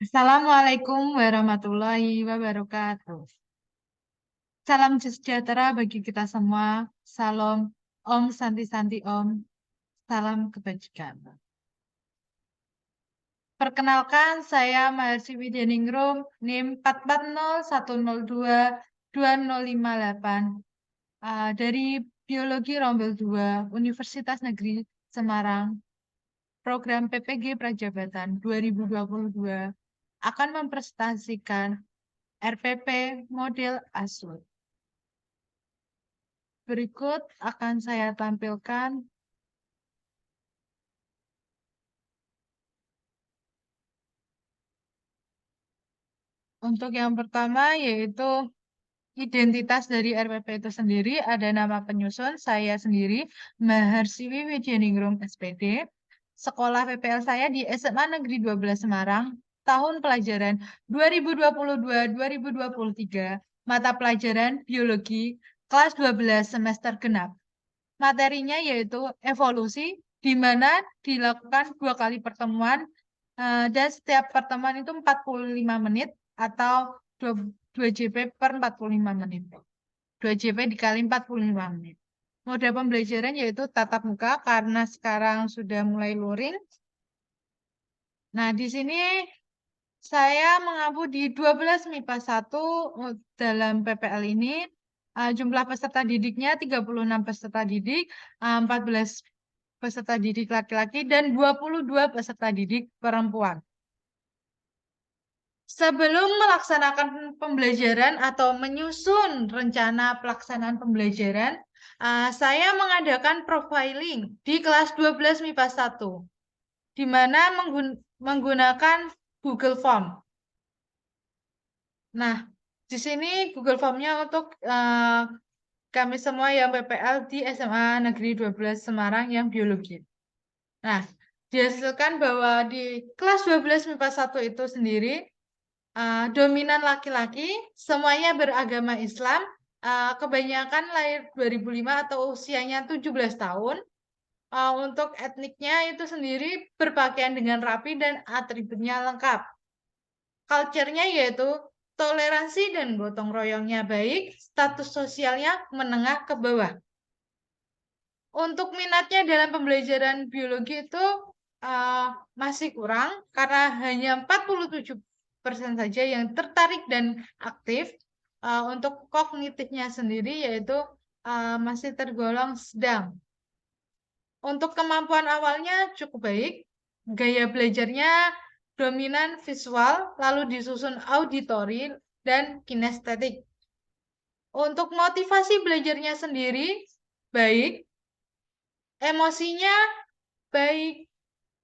Assalamualaikum warahmatullahi wabarakatuh. Salam sejahtera bagi kita semua. Salam Om Santi Santi Om. Salam kebajikan. Perkenalkan, saya Maharsi Widyaningrum, NIM 44010222058 dari Biologi Rombel 2 Universitas Negeri Semarang. Program PPG Prajabatan 2022 akan mempresentasikan RPP model ASUR. Berikut akan saya tampilkan untuk yang pertama yaitu identitas dari RPP itu sendiri. Ada nama penyusun, saya sendiri, Maharsiwi Widyaningrum SPD. Sekolah PPL saya di SMA Negeri 12 Semarang, tahun pelajaran 2022-2023, mata pelajaran Biologi, kelas 12 semester genap. Materinya yaitu evolusi, di mana dilakukan 2 kali pertemuan, dan setiap pertemuan itu 45 menit atau 2 JP per 45 menit. 2 JP dikali 45 menit. Moda pembelajaran yaitu tatap muka karena sekarang sudah mulai luring. Nah, di sini saya mengabu di 12 MIPA 1 dalam PPL ini. Jumlah peserta didiknya 36 peserta didik, 14 peserta didik laki-laki, dan 22 peserta didik perempuan. Sebelum melaksanakan pembelajaran atau menyusun rencana pelaksanaan pembelajaran, saya mengadakan profiling di kelas 12 MIPA 1, di mana menggunakan Google Form. Nah, di sini Google Form-nya untuk kami semua yang PPL di SMA Negeri 12 Semarang yang biologi. Nah, dihasilkan bahwa di kelas 12 MIPA 1 itu sendiri dominan laki-laki, semuanya beragama Islam, kebanyakan lahir 2005 atau usianya 17 tahun. Untuk etniknya itu sendiri berpakaian dengan rapi dan atributnya lengkap. Culture-nya yaitu toleransi dan gotong royongnya baik, status sosialnya menengah ke bawah. Untuk minatnya dalam pembelajaran biologi itu masih kurang karena hanya 47% saja yang tertarik dan aktif. Untuk kognitifnya sendiri yaitu masih tergolong sedang. Untuk kemampuan awalnya cukup baik, gaya belajarnya dominan visual, lalu disusun auditori dan kinestetik. Untuk motivasi belajarnya sendiri baik, emosinya baik,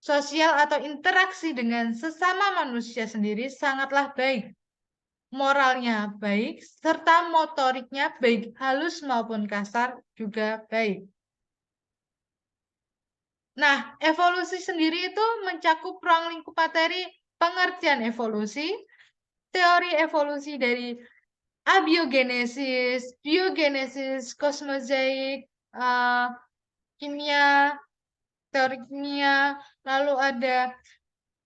sosial atau interaksi dengan sesama manusia sendiri sangatlah baik. Moralnya baik, serta motoriknya baik halus maupun kasar juga baik. Nah, evolusi sendiri itu mencakup ruang lingkup materi pengertian evolusi, teori evolusi dari abiogenesis, biogenesis, kosmozaik, kimia, teori kimia, lalu ada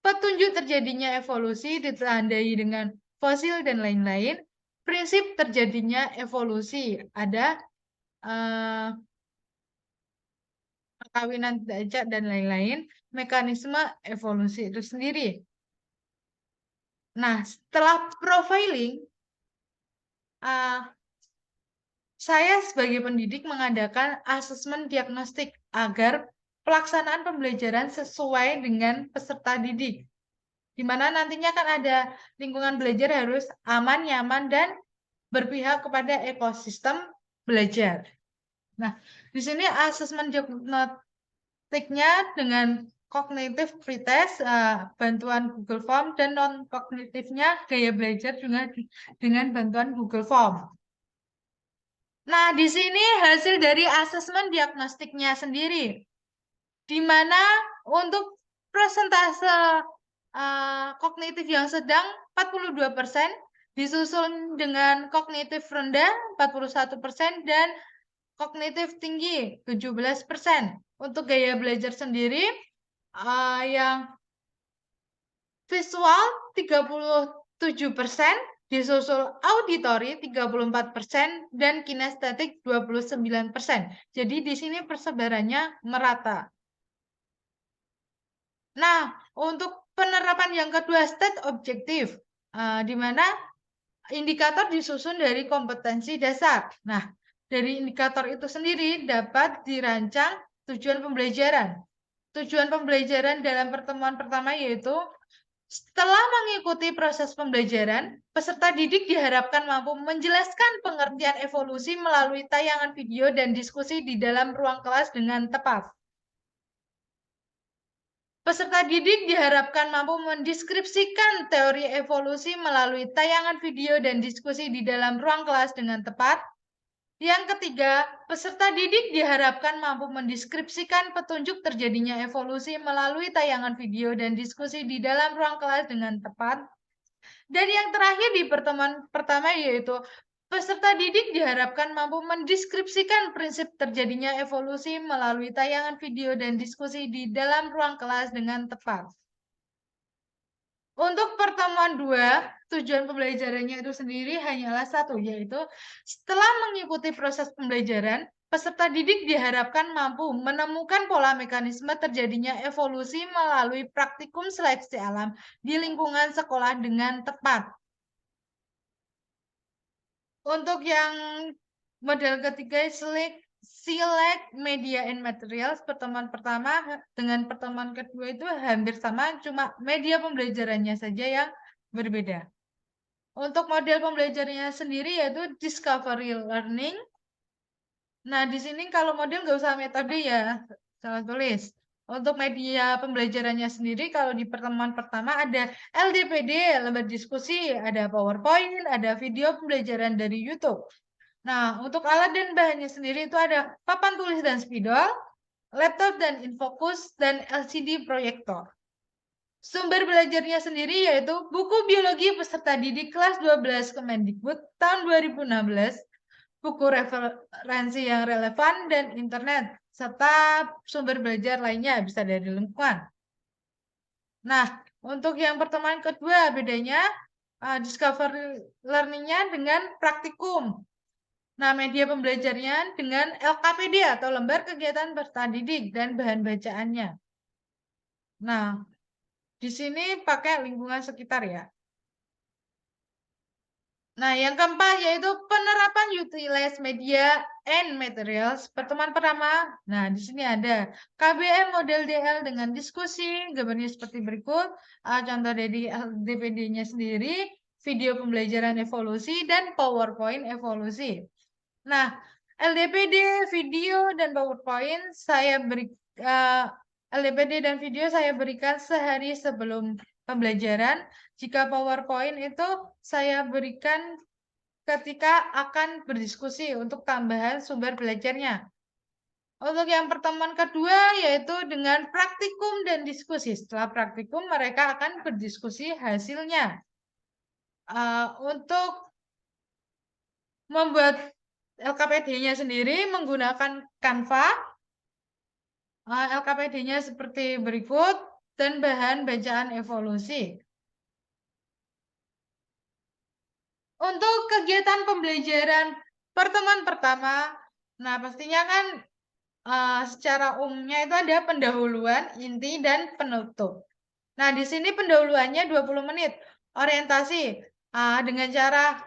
petunjuk terjadinya evolusi ditandai dengan fosil dan lain-lain. Prinsip terjadinya evolusi ada perkawinan tidak dan lain-lain. Mekanisme evolusi itu sendiri. Nah, setelah profiling, saya sebagai pendidik mengadakan asesmen diagnostik agar pelaksanaan pembelajaran sesuai dengan peserta didik. Di mana nantinya kan ada lingkungan belajar harus aman, nyaman, dan berpihak kepada ekosistem belajar. Nah, di sini asesmen diagnostiknya dengan kognitif pretest, bantuan Google Form, dan non-kognitifnya gaya belajar juga dengan bantuan Google Form. Nah, di sini hasil dari asesmen diagnostiknya sendiri, di mana untuk persentase kognitif yang sedang 42%, disusul dengan kognitif rendah 41%, dan kognitif tinggi 17%. Untuk gaya belajar sendiri yang visual 37%, disusul auditori 34%, dan kinestetik 29%. Jadi di sini persebarannya merata. Nah, untuk penerapan yang kedua, state objektif, di mana indikator disusun dari kompetensi dasar. Nah, dari indikator itu sendiri dapat dirancang tujuan pembelajaran. Tujuan pembelajaran dalam pertemuan pertama yaitu setelah mengikuti proses pembelajaran, peserta didik diharapkan mampu menjelaskan pengertian evolusi melalui tayangan video dan diskusi di dalam ruang kelas dengan tepat. Peserta didik diharapkan mampu mendeskripsikan teori evolusi melalui tayangan video dan diskusi di dalam ruang kelas dengan tepat. Yang ketiga, peserta didik diharapkan mampu mendeskripsikan petunjuk terjadinya evolusi melalui tayangan video dan diskusi di dalam ruang kelas dengan tepat. Dan yang terakhir di pertemuan pertama yaitu peserta didik diharapkan mampu mendeskripsikan prinsip terjadinya evolusi melalui tayangan video dan diskusi di dalam ruang kelas dengan tepat. Untuk pertemuan 2, tujuan pembelajarannya itu sendiri hanyalah satu, yaitu setelah mengikuti proses pembelajaran, peserta didik diharapkan mampu menemukan pola mekanisme terjadinya evolusi melalui praktikum seleksi alam di lingkungan sekolah dengan tepat. Untuk yang model ketiga, select media and materials, pertemuan pertama dengan pertemuan kedua itu hampir sama, cuma media pembelajarannya saja yang berbeda. Untuk model pembelajarannya sendiri yaitu discovery learning. Nah, di sini kalau model nggak usah metode ya, salah tulis. Untuk media pembelajarannya sendiri, kalau di pertemuan pertama ada LDPD, lembar diskusi, ada PowerPoint, ada video pembelajaran dari YouTube. Nah, untuk alat dan bahannya sendiri itu ada papan tulis dan spidol, laptop dan infocus, dan LCD proyektor. Sumber belajarnya sendiri yaitu buku biologi peserta didik kelas 12 Kemendikbud tahun 2016, buku referensi yang relevan, dan internet, serta sumber belajar lainnya bisa dari lingkungan. Nah, untuk yang pertemuan kedua bedanya discovery learning-nya dengan praktikum. Nah, media pembelajarnya dengan LKPD atau lembar kegiatan peserta didik dan bahan bacaannya. Nah, di sini pakai lingkungan sekitar ya. Nah, yang keempat yaitu penerapan utilize media and materials. Pertemuan pertama, nah di sini ada KBM model DL dengan diskusi, gambarnya seperti berikut. Contoh dari DPD-nya sendiri, video pembelajaran evolusi, dan PowerPoint evolusi. Nah, LDPD, video, dan PowerPoint LDPD dan video saya berikan sehari sebelum pembelajaran. Jika PowerPoint itu saya berikan ketika akan berdiskusi untuk tambahan sumber belajarnya. Untuk yang pertemuan kedua yaitu dengan praktikum dan diskusi. Setelah praktikum mereka akan berdiskusi hasilnya. Untuk membuat LKPD-nya sendiri menggunakan Canva. LKPD-nya seperti berikut dan bahan bacaan evolusi. Untuk kegiatan pembelajaran pertemuan pertama, nah pastinya kan secara umumnya itu ada pendahuluan, inti, dan penutup. Nah, di sini pendahuluannya 20 menit. Orientasi dengan cara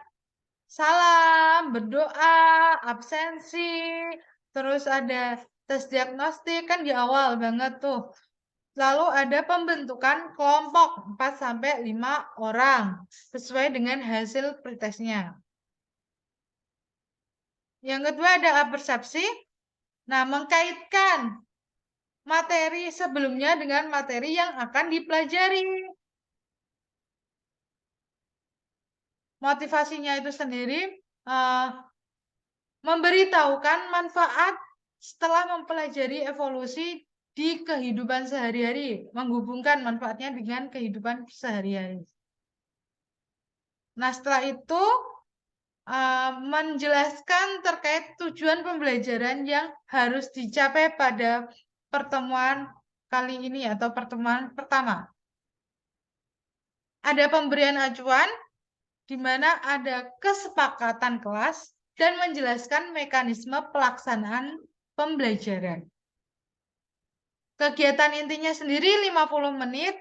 salam, berdoa, absensi, terus ada tes diagnostik kan di awal banget tuh. Lalu ada pembentukan kelompok 4-5 orang sesuai dengan hasil pretesnya. Yang kedua ada persepsi. Nah, mengkaitkan materi sebelumnya dengan materi yang akan dipelajari. Motivasinya itu sendiri memberitahukan manfaat setelah mempelajari evolusi di kehidupan sehari-hari, menghubungkan manfaatnya dengan kehidupan sehari-hari. Nah, setelah itu menjelaskan terkait tujuan pembelajaran yang harus dicapai pada pertemuan kali ini atau pertemuan pertama. ada pemberian acuan, di mana ada kesepakatan kelas dan menjelaskan mekanisme pelaksanaan pembelajaran. Kegiatan intinya sendiri 50 menit,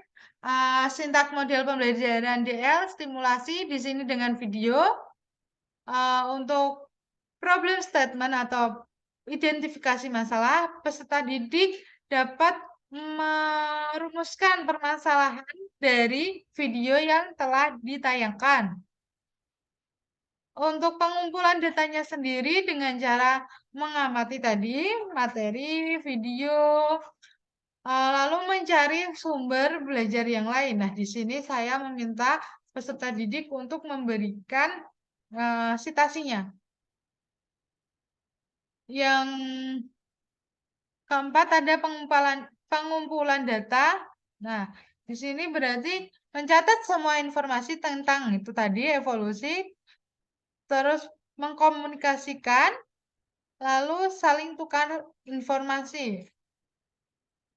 sintak model pembelajaran DL, stimulasi di sini dengan video, untuk problem statement atau identifikasi masalah, peserta didik dapat merumuskan permasalahan dari video yang telah ditayangkan. Untuk pengumpulan datanya sendiri dengan cara mengamati tadi materi, video, lalu mencari sumber belajar yang lain. Nah, di sini saya meminta peserta didik untuk memberikan citasinya. Yang keempat ada pengumpulan data. Nah, di sini berarti mencatat semua informasi tentang itu tadi evolusi, terus mengkomunikasikan, lalu saling tukar informasi.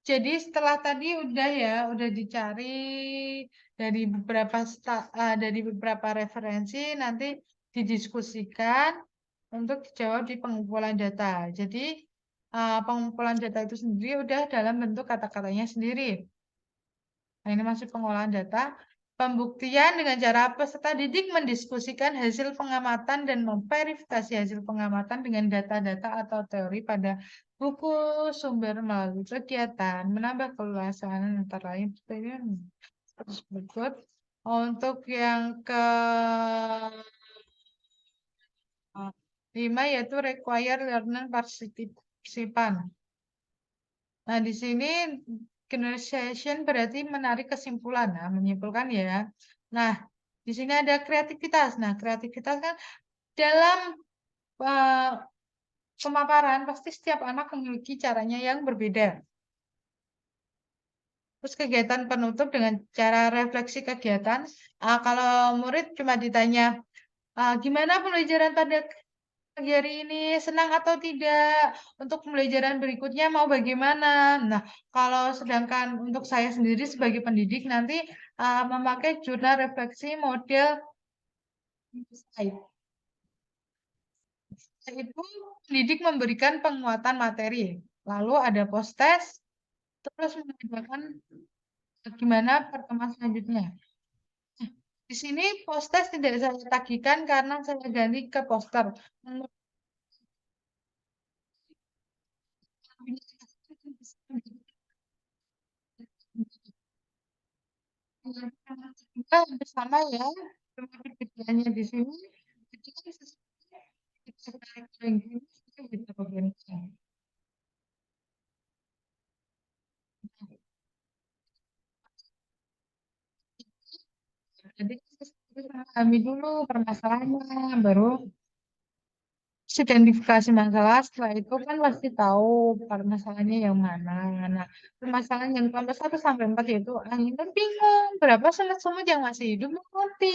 Jadi setelah tadi udah dicari dari beberapa referensi, nanti didiskusikan untuk dijawab di pengumpulan data. Jadi pengumpulan data itu sendiri udah dalam bentuk kata-katanya sendiri. Nah, ini masih pengolahan data. Pembuktian dengan cara peserta didik mendiskusikan hasil pengamatan dan memverifikasi hasil pengamatan dengan data-data atau teori pada buku sumber melalui kegiatan, menambah keluasan antara lain. Terus berikut. Untuk yang ke 5 yaitu require learner participant. Nah, di sini generalization berarti menarik kesimpulan, nah, menyimpulkan ya. Nah, di sini ada kreativitas. Nah, kreativitas kan dalam uh, pemaparan pasti setiap anak memiliki caranya yang berbeda. Terus kegiatan penutup dengan cara refleksi kegiatan. Kalau murid cuma ditanya, gimana pembelajaran pada pagi hari ini, senang atau tidak, untuk pembelajaran berikutnya mau bagaimana. Nah, kalau sedangkan untuk saya sendiri sebagai pendidik nanti memakai jurnal refleksi model slide. Itu pendidik memberikan penguatan materi, lalu ada post test, terus mengajarkan bagaimana pertemuan selanjutnya. Di sini post test tidak saya tagihkan karena saya ganti ke poster. Kita bersama ya, kerjanya di sini. Jadi kan kita tarik kita bisa bergerak. Jadi kita memahami dulu permasalahannya, baru identifikasi masalah. Setelah itu kan pasti tahu permasalahannya yang mana. Nah, permasalahan yang kelompok 1 sampai 4 yaitu akhirnya bingung berapa semut-semut yang masih hidup mengerti.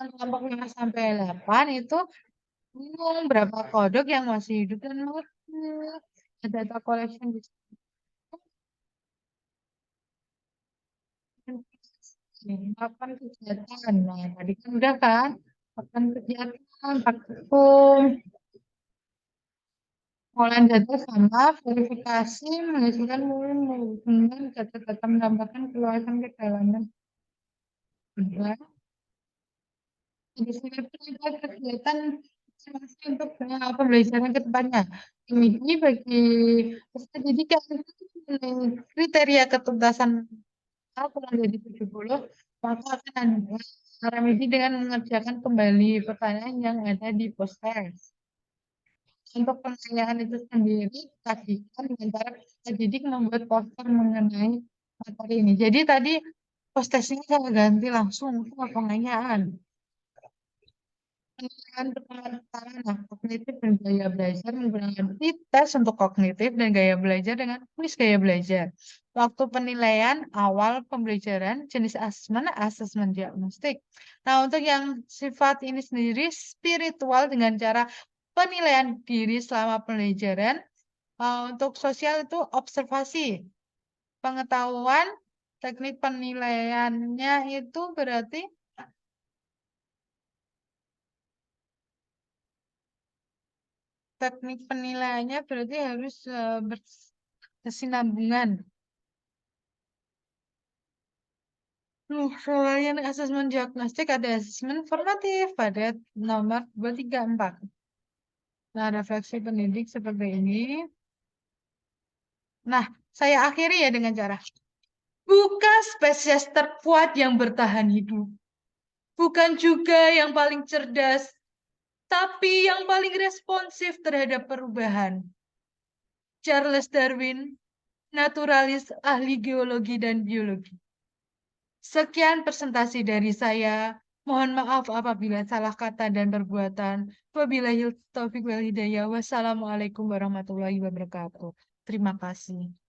Yang kelompok 5 sampai 8 itu bingung berapa kodok yang masih hidup dan mengerti. Data collection di Papan kegiatan. Nah, tadi kan udah kan? Papan kegiatan, praktikum, pengolahan data sama verifikasi menghasilkan kemudian data-data menambahkan keluasan ke dalamnya. Juga. Di sini pun ada kegiatan untuk pembelajaran ke depannya. Ini bagi peserta didik yang kriteria ketuntasan kurang dari 70, maka akan remedi dengan mengerjakan kembali pertanyaan yang ada di poster. Untuk pertanyaan itu sendiri, tadikan dengan cara peserta didik membuat poster mengenai materi ini. Jadi tadi posternya saya ganti langsung ke pertanyaan. Penilaian pertama, nah, kognitif dan gaya belajar menggunakan tes untuk kognitif dan gaya belajar dengan kuis gaya belajar. Waktu penilaian awal pembelajaran, jenis asesmen diagnostik. Nah, untuk yang sifat ini sendiri spiritual dengan cara penilaian diri selama pembelajaran. Untuk sosial itu observasi, pengetahuan, Teknik penilaiannya itu berarti harus berkesinambungan. Rangkaian asesmen diagnostik ada asesmen formatif pada nomor 234. Nah, refleksi pendidik seperti ini. Nah, saya akhiri ya dengan cara bukan spesies terkuat yang bertahan hidup. Bukan juga yang paling cerdas, tapi yang paling responsif terhadap perubahan. Charles Darwin, naturalis ahli geologi dan biologi. Sekian presentasi dari saya. Mohon maaf apabila salah kata dan perbuatan. Wabillahi taufiq wal hidayah. Wassalamualaikum warahmatullahi wabarakatuh. Terima kasih.